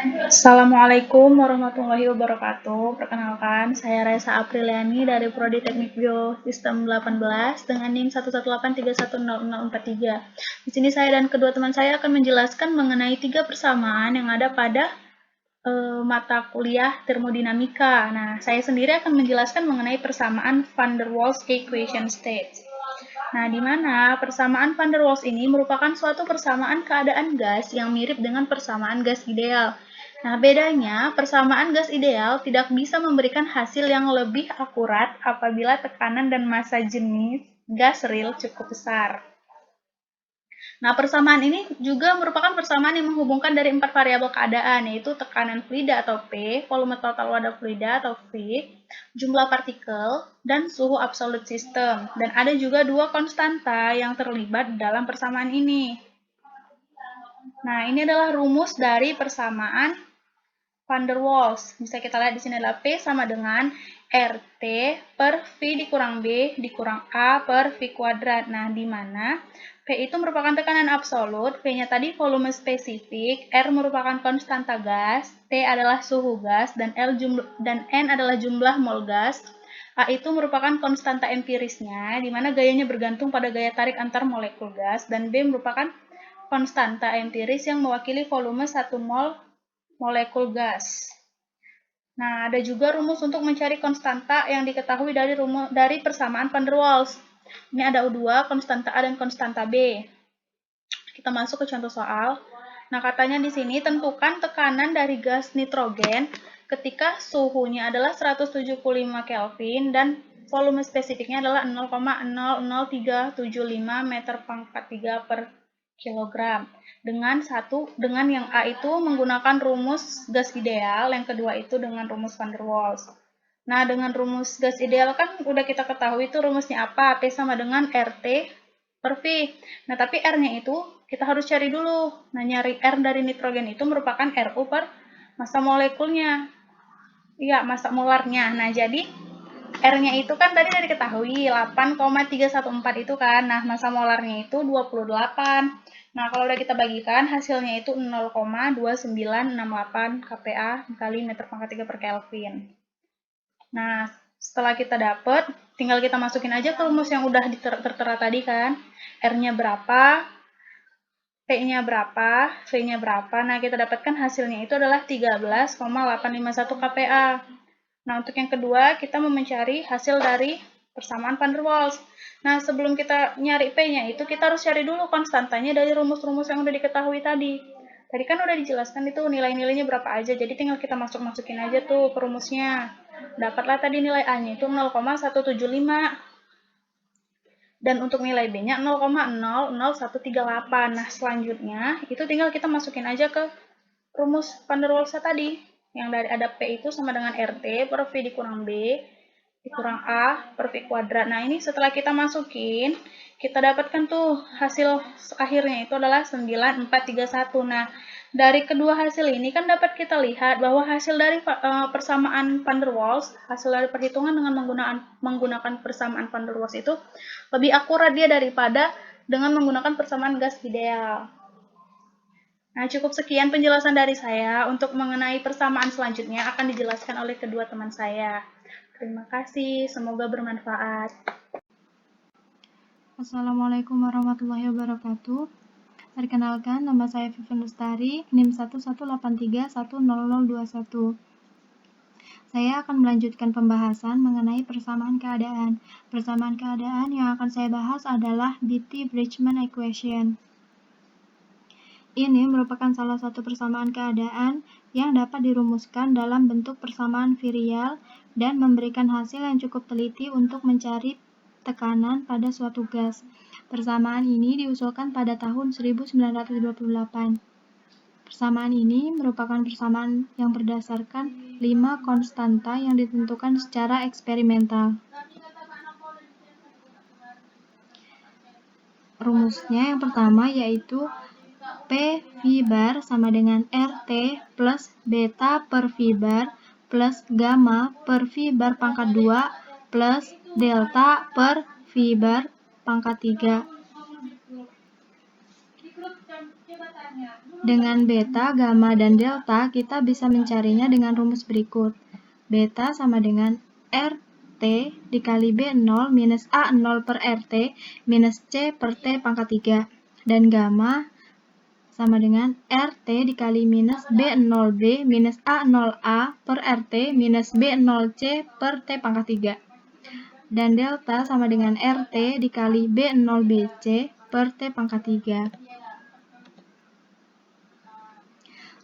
Assalamualaikum warahmatullahi wabarakatuh. Perkenalkan, saya Reza Apriliani dari Prodi Teknik Biosistem 18 dengan NIM 118310043. Di sini saya dan kedua teman saya akan menjelaskan mengenai 3 persamaan yang ada pada mata kuliah termodinamika. Nah, saya sendiri akan menjelaskan mengenai persamaan van der Waals equation state. Nah, di mana persamaan van der Waals ini merupakan suatu persamaan keadaan gas yang mirip dengan persamaan gas ideal. Nah, bedanya persamaan gas ideal tidak bisa memberikan hasil yang lebih akurat apabila tekanan dan massa jenis gas real cukup besar. Nah, persamaan ini juga merupakan persamaan yang menghubungkan dari 4 variabel keadaan, yaitu tekanan fluida atau P, volume total wadah fluida atau V, jumlah partikel, dan suhu absolut sistem. Dan ada juga 2 konstanta yang terlibat dalam persamaan ini. Nah, ini adalah rumus dari persamaan van der Waals. Bisa kita lihat di sini adalah P sama dengan RT per V dikurang B dikurang A per V kuadrat. Nah, di mana P itu merupakan tekanan absolut, V-nya tadi volume spesifik, R merupakan konstanta gas, T adalah suhu gas, dan N adalah jumlah mol gas. A itu merupakan konstanta empirisnya, di mana gayanya bergantung pada gaya tarik antar molekul gas, dan B merupakan konstanta empiris yang mewakili volume 1 mol molekul gas. Nah, ada juga rumus untuk mencari konstanta yang diketahui dari persamaan van der Waals. Ini ada U2, konstanta A dan konstanta B. Kita masuk ke contoh soal. Nah, katanya di sini tentukan tekanan dari gas nitrogen ketika suhunya adalah 175 Kelvin dan volume spesifiknya adalah 0,00375 meter pangkat 3 per kilogram. Dengan yang A itu menggunakan rumus gas ideal, yang kedua itu dengan rumus van der Waals. Nah, dengan rumus gas ideal kan udah kita ketahui itu rumusnya apa? P sama dengan RT per V. Nah, tapi R-nya itu kita harus cari dulu. Nah, nyari R dari nitrogen itu merupakan RU per massa molekulnya. Iya, massa molarnya. Nah, jadi R-nya itu kan tadi udah diketahui 8,314 itu kan. Nah, massa molarnya itu 28. Nah, kalau udah kita bagikan hasilnya itu 0,2968 kPa kali meter pangkat 3 per Kelvin. Nah, setelah kita dapat, tinggal kita masukin aja ke rumus yang udah tertera tadi kan. R-nya berapa, P-nya berapa, V-nya berapa. Nah, kita dapatkan hasilnya itu adalah 13,851 kPa. Nah, untuk yang kedua, kita mau mencari hasil dari persamaan van der Waals. Nah, sebelum kita nyari P-nya itu, kita harus cari dulu konstantanya dari rumus-rumus yang udah diketahui tadi. Tadi kan udah dijelaskan itu nilai-nilainya berapa aja, jadi tinggal kita masukin aja tuh ke rumusnya. Dapatlah tadi nilai A-nya itu 0,175. Dan untuk nilai B-nya 0,00138. Nah, selanjutnya itu tinggal kita masukin aja ke rumus van der Waals tadi. Yang dari ada P itu sama dengan RT per V dikurang B dikurang A per V kuadrat. Nah, ini setelah kita masukin, kita dapatkan tuh hasil akhirnya itu adalah 9431. Nah, dari kedua hasil ini kan dapat kita lihat bahwa hasil dari persamaan van der Waals, hasil dari perhitungan dengan menggunakan persamaan van der Waals itu lebih akurat dia daripada dengan menggunakan persamaan gas ideal. Nah, cukup sekian penjelasan dari saya. Untuk mengenai persamaan selanjutnya akan dijelaskan oleh kedua teman saya. Terima kasih, semoga bermanfaat. Assalamualaikum warahmatullahi wabarakatuh. Perkenalkan, nama saya Vivian Lestari, NIM 118310021. Saya akan melanjutkan pembahasan mengenai persamaan keadaan. Persamaan keadaan yang akan saya bahas adalah Beatty-Bridgman equation. Ini merupakan salah satu persamaan keadaan yang dapat dirumuskan dalam bentuk persamaan virial dan memberikan hasil yang cukup teliti untuk mencari tekanan pada suatu gas. Persamaan ini diusulkan pada tahun 1928. Persamaan ini merupakan persamaan yang berdasarkan 5 konstanta yang ditentukan secara eksperimental. Rumusnya yang pertama yaitu P V bar sama dengan RT plus beta per V bar plus gamma per V bar pangkat 2 plus delta per V bar pangkat 3. Dengan beta, gamma, dan delta, kita bisa mencarinya dengan rumus berikut. Beta sama dengan RT dikali B0 minus A0 per RT minus C per T pangkat 3. Dan gamma sama dengan RT dikali minus B0B minus A0A per RT minus B0C per T pangkat 3. Dan delta sama dengan RT dikali B0BC per T pangkat 3.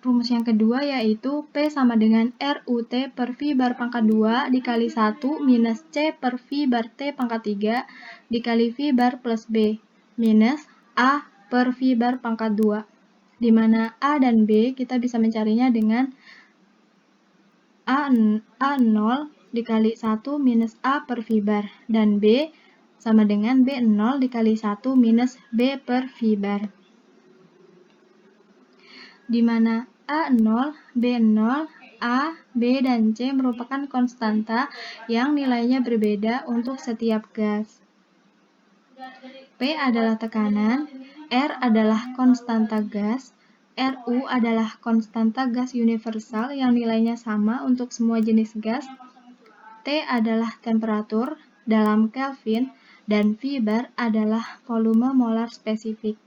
Rumus yang kedua yaitu P sama dengan RUT per V bar pangkat 2 dikali 1 minus C per V bar T pangkat 3 dikali V bar plus B minus A per V bar pangkat 2. Di mana A dan B kita bisa mencarinya dengan A0 dikali 1 minus A per V bar dan B sama dengan B0 dikali 1 minus B per V bar. Di mana A0, B0, A, B, dan C merupakan konstanta yang nilainya berbeda untuk setiap gas. P adalah tekanan, R adalah konstanta gas, RU adalah konstanta gas universal yang nilainya sama untuk semua jenis gas, T adalah temperatur dalam Kelvin, dan V bar adalah volume molar spesifik.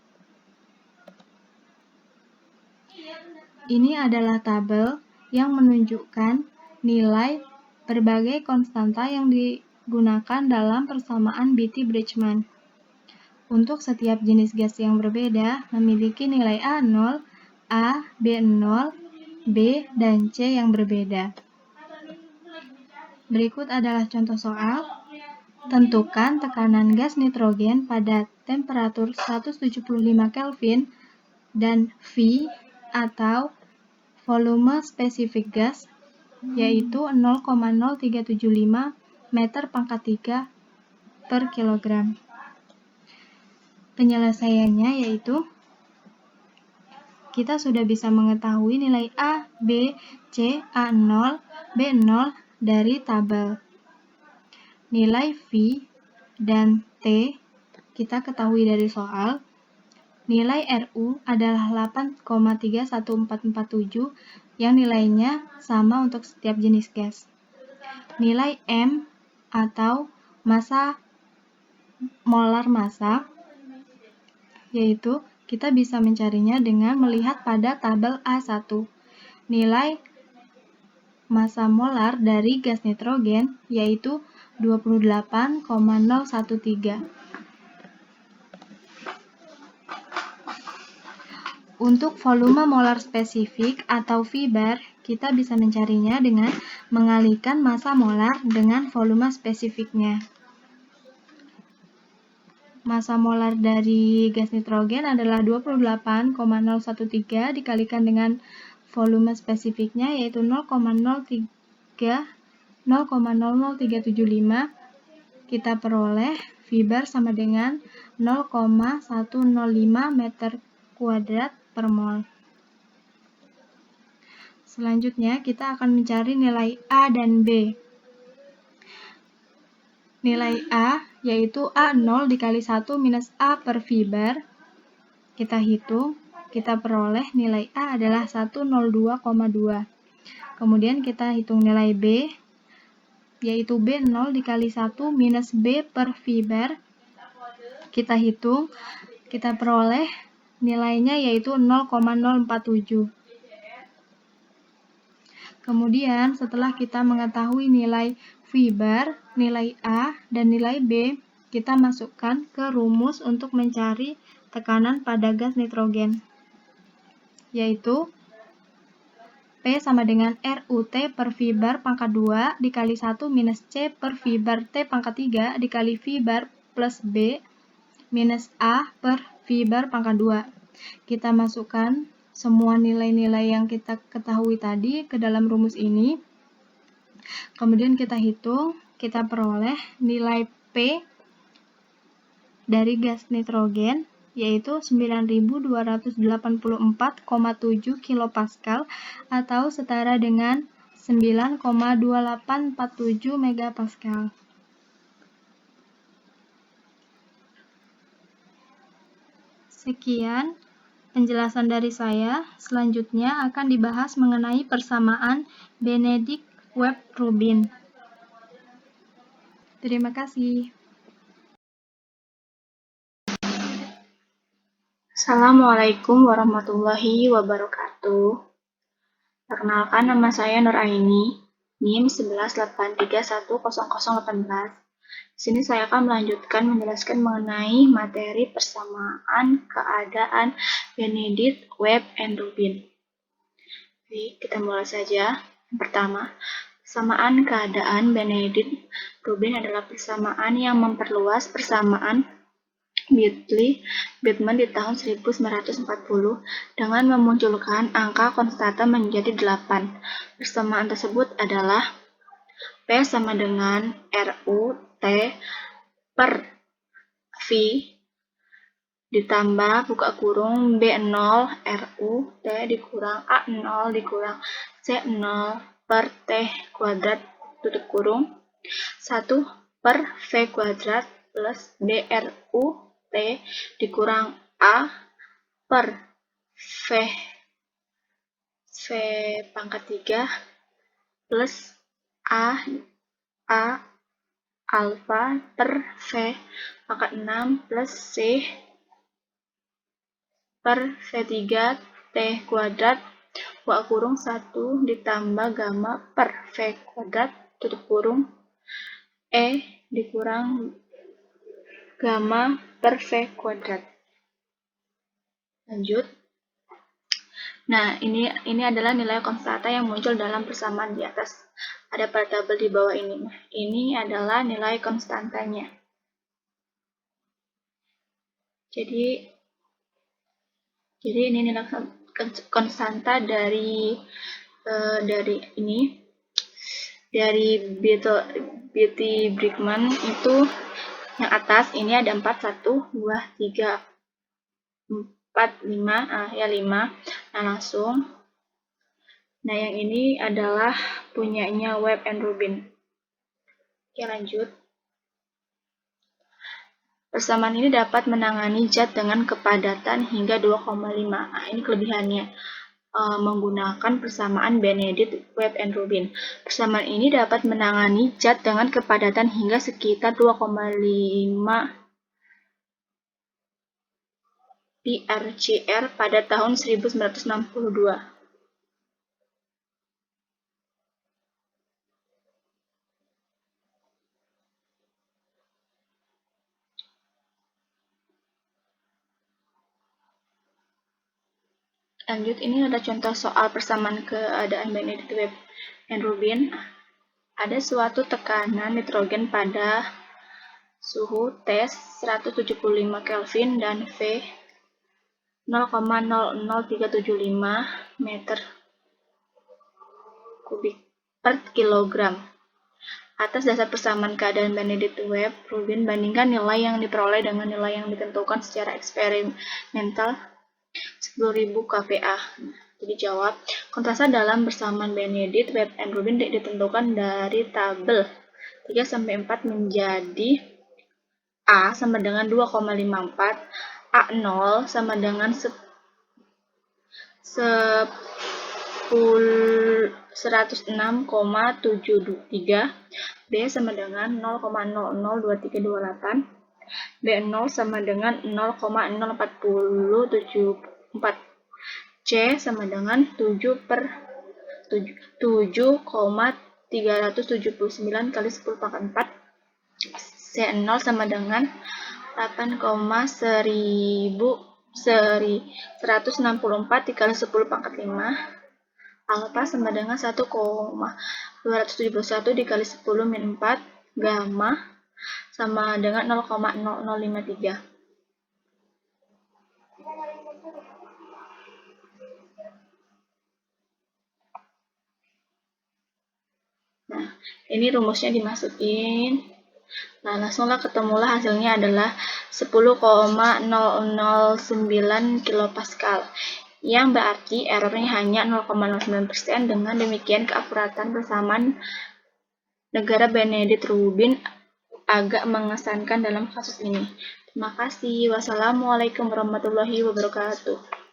Ini adalah tabel yang menunjukkan nilai berbagai konstanta yang digunakan dalam persamaan Beatty-Bridgman. Untuk setiap jenis gas yang berbeda memiliki nilai A0, A, B0, B, dan C yang berbeda. Berikut adalah contoh soal. Tentukan tekanan gas nitrogen pada temperatur 175 Kelvin dan V atau volume spesifik gas yaitu 0,0375 meter pangkat 3 per kilogram. Penyelesaiannya yaitu kita sudah bisa mengetahui nilai A, B, C, A0, B0 dari tabel. Nilai V dan T kita ketahui dari soal. Nilai RU adalah 8,31447 yang nilainya sama untuk setiap jenis gas. Nilai M atau massa molar massa yaitu kita bisa mencarinya dengan melihat pada tabel A1. Nilai massa molar dari gas nitrogen yaitu 28,013. Untuk volume molar spesifik atau V bar, kita bisa mencarinya dengan mengalihkan massa molar dengan volume spesifiknya. Massa molar dari gas nitrogen adalah 28,013 dikalikan dengan volume spesifiknya yaitu 0,0375. Kita peroleh V bar sama dengan 0,105 meter kuadrat per mol. Selanjutnya kita akan mencari nilai A dan B. Nilai A yaitu A0 dikali 1 minus A per V bar. Kita hitung, kita peroleh nilai A adalah 102,2. Kemudian kita hitung nilai B yaitu B0 dikali 1 minus B per V bar. Kita hitung, kita peroleh nilainya yaitu 0,047. Kemudian setelah kita mengetahui nilai V bar, nilai A, dan nilai B, kita masukkan ke rumus untuk mencari tekanan pada gas nitrogen, yaitu P sama dengan RUT per V bar pangkat 2 dikali 1 minus C per V bar T pangkat 3 dikali V bar plus B minus A per V bar pangkat 2. Kita masukkan semua nilai-nilai yang kita ketahui tadi ke dalam rumus ini. Kemudian kita hitung, kita peroleh nilai P dari gas nitrogen yaitu 9284,7 kilopascal atau setara dengan 9,2847 megapascal. Sekian penjelasan dari saya. Selanjutnya akan dibahas mengenai persamaan Benedict-Webb-Rubin. Terima kasih. Assalamualaikum warahmatullahi wabarakatuh. Perkenalkan, nama saya Nur Aini, NIM 1183100018. Di sini saya akan melanjutkan menjelaskan mengenai materi persamaan keadaan Benedict, Webb, and Rubin. Baik, kita mulai saja. Yang pertama, persamaan keadaan Benedict Rubin adalah persamaan yang memperluas persamaan Beatman di tahun 1940 dengan memunculkan angka konstanta menjadi 8. Persamaan tersebut adalah P sama dengan RU T per V ditambah buka kurung B0 RU T dikurang A0 dikurang C0 per T kuadrat tutup kurung 1 per V kuadrat plus BRU T dikurang A per V pangkat 3 plus A alfa per V pangkat 6 plus C per V3 T kuadrat buka kurung 1 ditambah gamma per V kuadrat tutup kurung E dikurang gamma per V kuadrat. Lanjut. Nah, ini adalah nilai konstanta yang muncul dalam persamaan di atas. Ada pada tabel di bawah ini. Nah, ini adalah nilai konstantanya. Jadi ini nilai konstanta dari Beatty-Brickman itu yang atas ini ada 4, 1, 2, 3, 4, 5, ya 5. Nah, langsung. Nah, yang ini adalah punyanya Webb and Rubin. Oke, lanjut. Persamaan ini dapat menangani zat dengan kepadatan hingga 2,5. Nah, ini kelebihannya. Menggunakan persamaan Benedict, Webb, and Rubin. Persamaan ini dapat menangani zat dengan kepadatan hingga sekitar 2,5 PRCR pada tahun 1962. Lanjut, ini ada contoh soal persamaan keadaan Benedict, Webb, and Rubin. Ada suatu tekanan nitrogen pada suhu T 175 Kelvin dan V 0,00375 meter kubik per kilogram. Atas dasar persamaan keadaan Benedict, Webb, Rubin, bandingkan nilai yang diperoleh dengan nilai yang ditentukan secara eksperimental 10.000 kPa. Jadi jawab, kontrasta dalam persamaan Benedict, Webb, and Rubin ditentukan dari tabel 3-4 menjadi A sama dengan 2,54, A0 sama dengan 106,73, B sama dengan 0,002328, B0 sama dengan 0,0474, C sama dengan 7,379 kali 10 pangkat 4, C0 sama dengan 8,164 dikali 10 pangkat 5, alfa sama dengan 1,271 dikali 10 min 4, gamma sama dengan 0,0053. Nah, ini rumusnya dimasukin. Nah, langsunglah ketemulah hasilnya adalah 10,009 kilopascal, yang berarti errornya hanya 0,09%. Dengan demikian, keakuratan persamaan negara Benedict Rubin agak mengesankan dalam kasus ini. Terima kasih. Wassalamualaikum warahmatullahi wabarakatuh.